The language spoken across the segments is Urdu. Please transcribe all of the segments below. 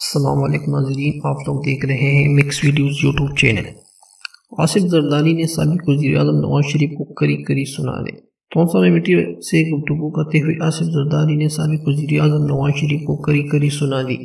السلام علیکم ناظرین، آپ لوگ دیکھ رہے ہیں mix videos YouTube channel. Asif Zardari نے سابق وزیر اعظم نواز شریف کو کری سنا دے۔ تونسا میں میڈیا سے گفتگو کرتے ہوئے آصف زرداری نے سابق وزیر اعظم نواز شریف کو کری سنا دی۔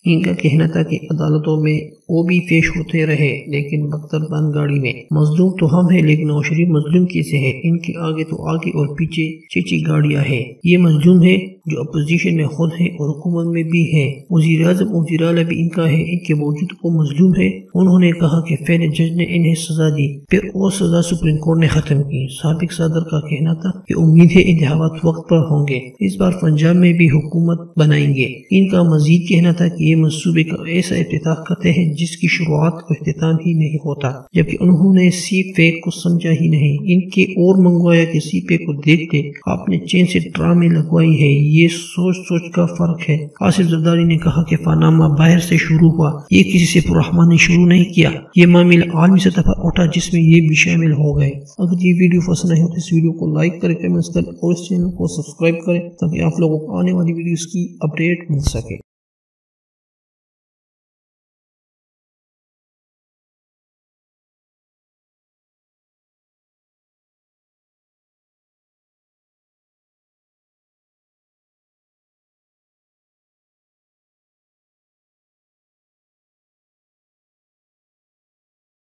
ان کا کہنا تھا کہ عدالتوں میں وہ بھی پیش ہوتے رہے لیکن بختر بند گاڑی میں۔ مظلوم تو ہم ہیں لیکن نواز شریف مظلوم کیسے ہے؟ ان کے آگے تو آگے اور پیچھے چیچی گاڑیاں ہیں۔ یہ مظلوم ہے جو اپوزیشن میں خود ہے اور حکومت میں بھی ہے۔ وزیر اعظم وزیر اعلیٰ بھی ان کا ہے، ان کے باوجود وہ مظلوم ہے۔ انہوں نے کہا کہ پہلے جج نے انہیں سزا دی، پھر وہ سزا سپریم کورٹ نے ختم کی۔ سابق صدر کا کہنا تھا کہ امید ہے انتخابات وقت پر ہوں گے، اس بار پنجاب میں بھی حکومت بنائیں گے۔ ان کا مزید کہنا تھا کہ یہ منصوبے کا ایسا افتتاح کرتے ہیں جس کی شروعات کو اختتام ہی نہیں ہوتا، جبکہ انہوں نے سی پیک کو سمجھا ہی نہیں۔ ان کے اور منگوایا کہ سی پیک کو دیکھتے آپ نے چین سے ڈرامے لگوائی ہے، یہ سوچ کا فرق ہے۔ آصف زرداری نے کہا کہ پاناما باہر سے شروع ہوا، یہ کسی سے پررحمان نے شروع نہیں کیا، یہ معاملہ عالمی سطح پر اٹھا جس میں یہ بھی شامل ہو گئے۔ اگر یہ ویڈیو پسند آئی ہو تو اس ویڈیو کو لائک کریں، کمنٹس کریں اور اس چینل کو سبسکرائب کریں تاکہ آپ لوگوں کو آنے والی ویڈیوز کی اپڈیٹ مل سکے۔